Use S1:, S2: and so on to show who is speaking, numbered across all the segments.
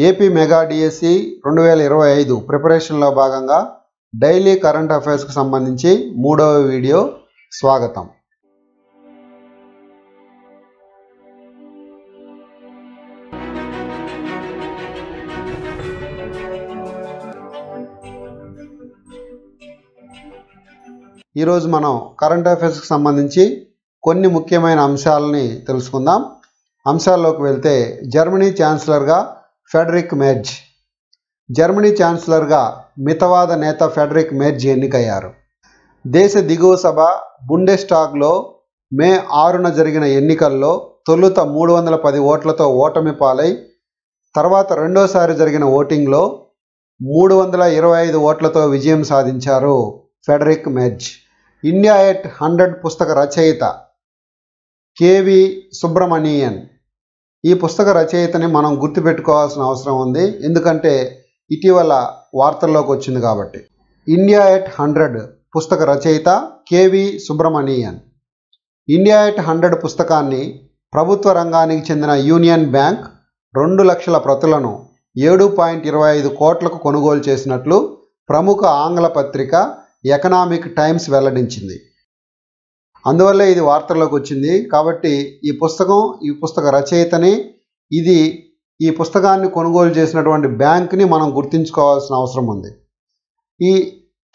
S1: AP mega DSC 2025 ప్రిపరేషన్లో భాగంగా daily current అఫైర్స్కి సంబంధించి 3వ వీడియో. స్వాగతం. ఈరోజు మనం కరెంట్ అఫైర్స్కి సంబంధించి కొన్ని ముఖ్యమైన అంశాలని తెలుసుకుందాం. అంశాల్లోకి వెళ్తే జర్మనీ ఛాన్సలర్గా ఫెడరిక్ మెర్జ్. జర్మనీ ఛాన్సలర్గా మితవాద నేత ఫెడరిక్ మెర్జ్ ఎన్నికయ్యారు. దేశ దిగువ సభ బుండెస్టాగ్లో మే 6న జరిగిన ఎన్నికల్లో తొలుత 310 ఓట్లతో ఓటమి పాలై తర్వాత రెండోసారి జరిగిన ఓటింగ్లో 325 ఓట్లతో విజయం సాధించారు ఫెడరిక్ మెర్జ్. ఇండియా ఎట్ 100 పుస్తక రచయిత కేవి సుబ్రమణియన్. ఈ పుస్తక రచయితని మనం గుర్తుపెట్టుకోవాల్సిన అవసరం ఉంది, ఎందుకంటే ఇటీవల వార్తల్లోకి వచ్చింది కాబట్టి. ఇండియా ఎట్ 100 పుస్తక రచయిత కేవి సుబ్రమణియన్. ఇండియా ఎట్ 100 పుస్తకాన్ని ప్రభుత్వ రంగానికి చెందిన యూనియన్ బ్యాంక్ 2 లక్షల ప్రతులను 7.25 కోట్లకు కొనుగోలు చేసినట్లు ప్రముఖ ఆంగ్ల పత్రిక ఎకనామిక్ టైమ్స్ వెల్లడించింది. అందువల్ల ఇది వార్తల్లోకి వచ్చింది. కాబట్టి ఈ పుస్తక రచయితని, ఈ పుస్తకాన్ని కొనుగోలు చేసినటువంటి బ్యాంక్ని మనం గుర్తుంచుకోవాల్సిన అవసరం ఉంది. ఈ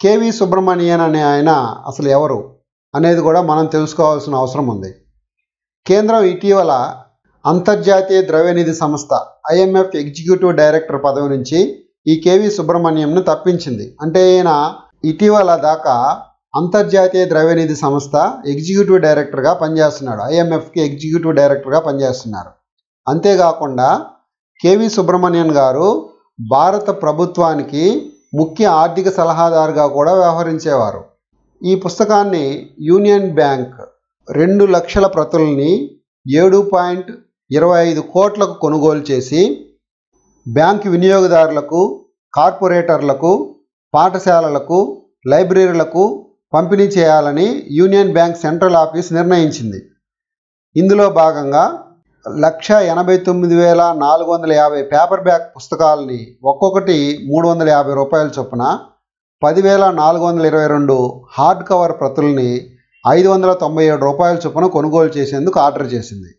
S1: కేవి సుబ్రమణియన్ అనే ఆయన అసలు ఎవరు అనేది కూడా మనం తెలుసుకోవాల్సిన అవసరం ఉంది. కేంద్రం ఇటీవల అంతర్జాతీయ ద్రవ్యనిధి సంస్థ IMF ఎగ్జిక్యూటివ్ డైరెక్టర్ పదవి నుంచి ఈ కేవి సుబ్రమణియంను తప్పించింది. అంటే ఈయన ఇటీవల దాకా అంతర్జాతీయ ద్రవ్యనిధి సంస్థ ఎగ్జిక్యూటివ్ డైరెక్టర్గా పనిచేస్తున్నాడు. IMFకి ఎగ్జిక్యూటివ్ డైరెక్టర్గా పనిచేస్తున్నారు. అంతేకాకుండా కేవి సుబ్రమణియన్ గారు భారత ప్రభుత్వానికి ముఖ్య ఆర్థిక సలహాదారుగా కూడా వ్యవహరించేవారు. ఈ పుస్తకాన్ని యూనియన్ బ్యాంక్ 2 లక్షల ప్రతుల్ని 7.25 కోట్లకు కొనుగోలు చేసి బ్యాంకు వినియోగదారులకు, కార్పొరేటర్లకు, పాఠశాలలకు, లైబ్రరీలకు పంపిణీ చేయాలని యూనియన్ బ్యాంక్ సెంట్రల్ ఆఫీస్ నిర్ణయించింది. ఇందులో భాగంగా 1,89,450 పేపర్ బ్యాక్ పుస్తకాలని ఒక్కొక్కటి $350 చొప్పున 10,422 హార్డ్ కవర్ ప్రతుల్ని $597 చొప్పున కొనుగోలు చేసేందుకు ఆర్డర్ చేసింది.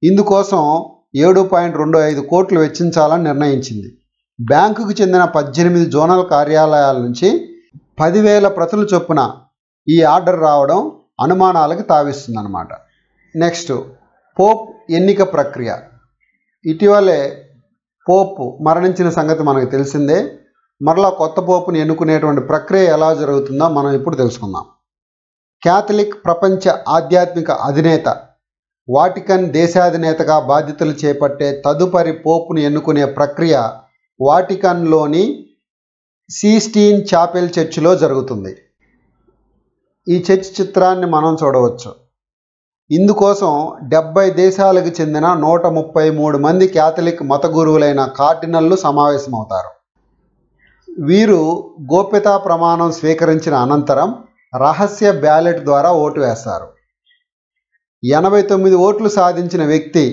S1: ఇందుకోసం 7.25 కోట్లు వెచ్చించాలని నిర్ణయించింది. బ్యాంకుకు చెందిన 18 జోనల్ కార్యాలయాల నుంచి 10,000 ప్రతుల చొప్పున ఈ ఆర్డర్ రావడం అనుమానాలకు తావిస్తుందన్నమాట. నెక్స్ట్, పోప్ ఎన్నిక ప్రక్రియ. ఇటీవలే పోప్ మరణించిన సంగతి మనకు తెలిసిందే. మరలా కొత్త పోపుని ఎన్నుకునేటువంటి ప్రక్రియ ఎలా జరుగుతుందో మనం ఇప్పుడు తెలుసుకుందాం. క్యాథలిక్ ప్రపంచ ఆధ్యాత్మిక అధినేత వాటికన్ దేశాధినేతగా బాధ్యతలు చేపట్టే తదుపరి పోపును ఎన్నుకునే ప్రక్రియ వాటికన్లోని సిస్టీన్ చాపెల్ చర్చిలో జరుగుతుంది. ఈ చర్చ్ చిత్రాన్ని మనం చూడవచ్చు. ఇందుకోసం 70 దేశాలకు చెందిన 133 మంది క్యాథలిక్ మత గురువులైన కార్డినల్లు సమావేశమవుతారు. వీరు గోప్యతా ప్రమాణం స్వీకరించిన అనంతరం రహస్య బ్యాలెట్ ద్వారా ఓటు వేస్తారు. 89 ఓట్లు సాధించిన వ్యక్తి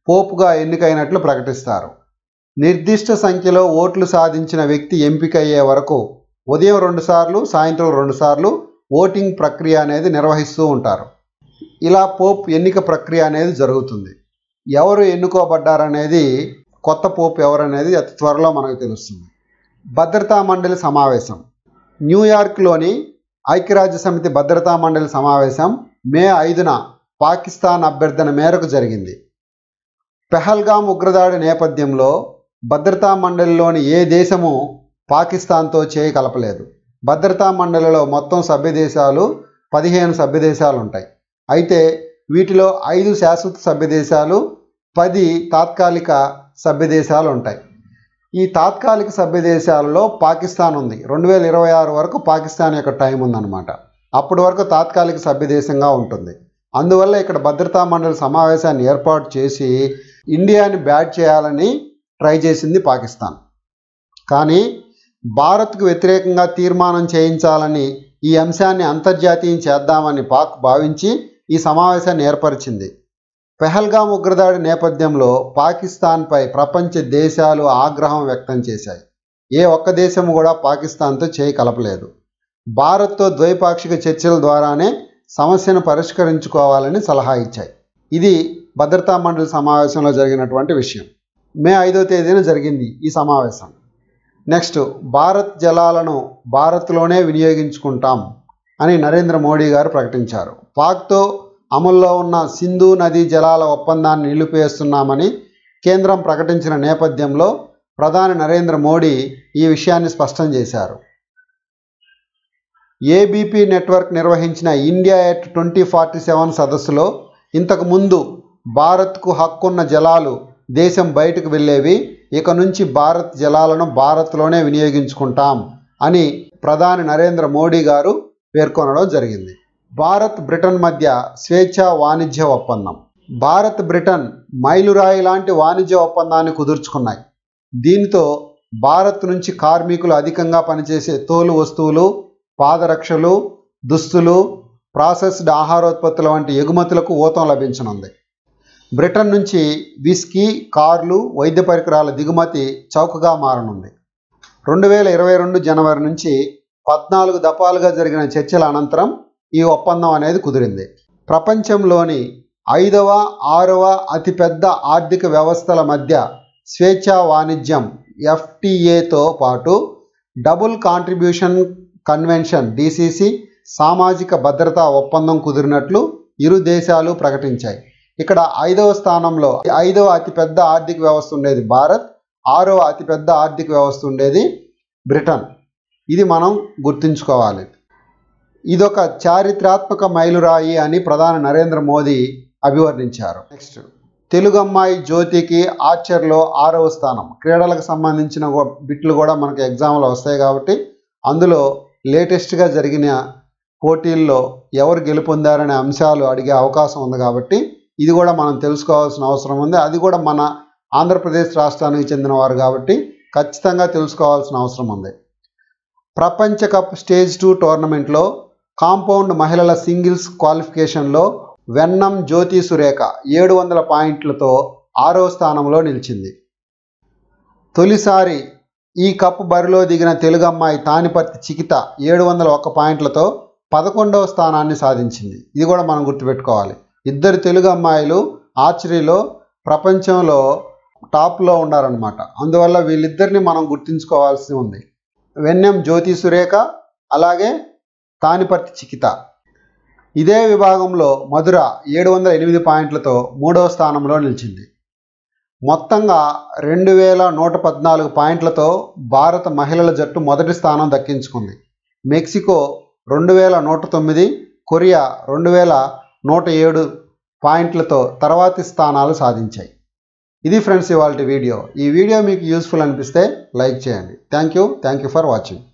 S1: పోపుగా ఎన్నికైనట్లు ప్రకటిస్తారు. నిర్దిష్ట సంఖ్యలో ఓట్లు సాధించిన వ్యక్తి ఎంపికయ్యే వరకు ఉదయం 2 సార్లు, సాయంత్రం 2 సార్లు ఓటింగ్ ప్రక్రియ అనేది నిర్వహిస్తూ ఉంటారు. ఇలా పోప్ ఎన్నిక ప్రక్రియ అనేది జరుగుతుంది. ఎవరు ఎన్నుకోబడ్డారనేది, కొత్త పోప్ ఎవరనేది అతి త్వరలో మనకు తెలుస్తుంది. భద్రతా మండలి సమావేశం. న్యూయార్క్లోని ఐక్యరాజ్య సమితి భద్రతా మండలి సమావేశం మే 5న పాకిస్తాన్ అభ్యర్థన మేరకు జరిగింది. పెహల్గాం ఉగ్రదాడి నేపథ్యంలో భద్రతా మండలిలోని ఏ దేశము పాకిస్తాన్తో చేయి కలపలేదు. భద్రతా మండలిలో మొత్తం సభ్యదేశాలు 15 సభ్యదేశాలు ఉంటాయి. అయితే వీటిలో 5 శాశ్వత సభ్యదేశాలు, 10 తాత్కాలిక సభ్యదేశాలు ఉంటాయి. ఈ తాత్కాలిక సభ్యదేశాలలో పాకిస్తాన్ ఉంది. 2026 వరకు పాకిస్తాన్ యొక్క టైం ఉందన్నమాట. అప్పటి వరకు తాత్కాలిక సభ్యదేశంగా ఉంటుంది. అందువల్ల ఇక్కడ భద్రతా మండలి సమావేశాన్ని ఏర్పాటు చేసి ఇండియాని బ్యాట్ చేయాలని ట్రై చేసింది పాకిస్తాన్. కానీ భారత్కు వ్యతిరేకంగా తీర్మానం చేయించాలని, ఈ అంశాన్ని అంతర్జాతీయం చేద్దామని పాక్ భావించి ఈ సమావేశాన్ని ఏర్పరిచింది. పెహల్గామ్ ఉగ్రదాడి నేపథ్యంలో పాకిస్తాన్పై ప్రపంచ దేశాలు ఆగ్రహం వ్యక్తం చేశాయి. ఏ ఒక్క దేశం కూడా పాకిస్తాన్తో చేయి కలపలేదు. భారత్తో ద్వైపాక్షిక చర్చల ద్వారానే సమస్యను పరిష్కరించుకోవాలని సలహా ఇచ్చాయి. ఇది భద్రతా మండలి సమావేశంలో జరిగినటువంటి విషయం. మే 5వ తేదీన జరిగింది ఈ సమావేశం. నెక్స్ట్, భారత్ జలాలను భారత్లోనే వినియోగించుకుంటాం అని నరేంద్ర మోడీ గారు ప్రకటించారు. పాక్తో అమల్లో ఉన్న సింధు నదీ జలాల ఒప్పందాన్ని నిలిపివేస్తున్నామని కేంద్రం ప్రకటించిన నేపథ్యంలో ప్రధాని నరేంద్ర మోడీ ఈ విషయాన్ని స్పష్టం చేశారు. ఏబీపీ నెట్వర్క్ నిర్వహించిన ఇండియా ఎట్ 2047 సదస్సులో ఇంతకుముందు భారత్కు హక్కున్న జలాలు దేశం బయటకు వెళ్ళేవి, ఇక నుంచి భారత్ జలాలను భారత్లోనే వినియోగించుకుంటాం అని ప్రధాని నరేంద్ర మోడీ గారు పేర్కొనడం జరిగింది. భారత్ బ్రిటన్ మధ్య స్వేచ్ఛా వాణిజ్య ఒప్పందం. భారత్ బ్రిటన్ మైలురాయి లాంటి వాణిజ్య ఒప్పందాన్ని కుదుర్చుకున్నాయి. దీనితో భారత్ నుంచి కార్మికులు అధికంగా పనిచేసే తోలు వస్తువులు, పాదరక్షలు, దుస్తులు, ప్రాసెస్డ్ ఆహారోత్పత్తుల వంటి ఎగుమతులకు ఊతం లభించనుంది. బ్రిటన్ నుంచి విస్కీ, కార్లు, వైద్య పరికరాల దిగుమతి చౌకగా మారనుంది. 2022 జనవరి నుంచి 14 దఫాలుగా జరిగిన చర్చల అనంతరం ఈ ఒప్పందం అనేది కుదిరింది. ప్రపంచంలోని 5వ, 6వ అతిపెద్ద ఆర్థిక వ్యవస్థల మధ్య స్వేచ్ఛా వాణిజ్యం FTAతో పాటు డబుల్ కాంట్రిబ్యూషన్ కన్వెన్షన్ DCC, సామాజిక భద్రతా ఒప్పందం కుదిరినట్లు ఇరు దేశాలు ప్రకటించాయి. ఇక్కడ 5వ స్థానంలో 5వ అతిపెద్ద ఆర్థిక వ్యవస్థ ఉండేది భారత్, 6వ అతిపెద్ద ఆర్థిక వ్యవస్థ ఉండేది బ్రిటన్. ఇది మనం గుర్తుంచుకోవాలి. ఇదొక చారిత్రాత్మక మైలురాయి అని ప్రధాని నరేంద్ర మోదీ అభివర్ణించారు. నెక్స్ట్, తెలుగు అమ్మాయి జ్యోతికి ఆర్చర్లో 6వ స్థానం. క్రీడలకు సంబంధించిన బిట్లు కూడా మనకు ఎగ్జామ్లో వస్తాయి కాబట్టి అందులో లేటెస్ట్గా జరిగిన పోటీల్లో ఎవరు గెలుపొందారనే అంశాలు అడిగే అవకాశం ఉంది కాబట్టి ఇది కూడా మనం తెలుసుకోవాల్సిన అవసరం ఉంది. అది కూడా మన ఆంధ్రప్రదేశ్ రాష్ట్రానికి చెందిన వారు కాబట్టి ఖచ్చితంగా తెలుసుకోవాల్సిన అవసరం ఉంది. ప్రపంచ కప్ స్టేజ్ 2 టోర్నమెంట్లో కాంపౌండ్ మహిళల సింగిల్స్ క్వాలిఫికేషన్లో వెన్నం జ్యోతి సురేఖ 700 పాయింట్లతో 6వ స్థానంలో నిలిచింది. తొలిసారి ఈ కప్ బరిలో దిగిన తెలుగు అమ్మాయి తానిపర్తి చికిత 701 పాయింట్లతో 11వ స్థానాన్ని సాధించింది. ఇది కూడా మనం గుర్తుపెట్టుకోవాలి. ఇద్దరు తెలుగు అమ్మాయిలు ఆర్చరీలో ప్రపంచంలో టాప్లో ఉన్నారనమాట. అందువల్ల వీళ్ళిద్దరిని మనం గుర్తుంచుకోవాల్సి ఉంది. వెన్నెం జ్యోతి సురేఖ, అలాగే తానిపర్తి చికిత. ఇదే విభాగంలో మధుర 708 పాయింట్లతో 3వ స్థానంలో నిలిచింది. మొత్తంగా 2114 పాయింట్లతో భారత మహిళల జట్టు మొదటి స్థానం దక్కించుకుంది. మెక్సికో 2109, కొరియా 2107 పాయింట్లతో తర్వాతి స్థానాలు సాధించాయి. ఇది ఫ్రెండ్స్ ఇవాల్టి వీడియో. ఈ వీడియో మీకు యూస్ఫుల్ అనిపిస్తే లైక్ చేయండి. Thank you for watching.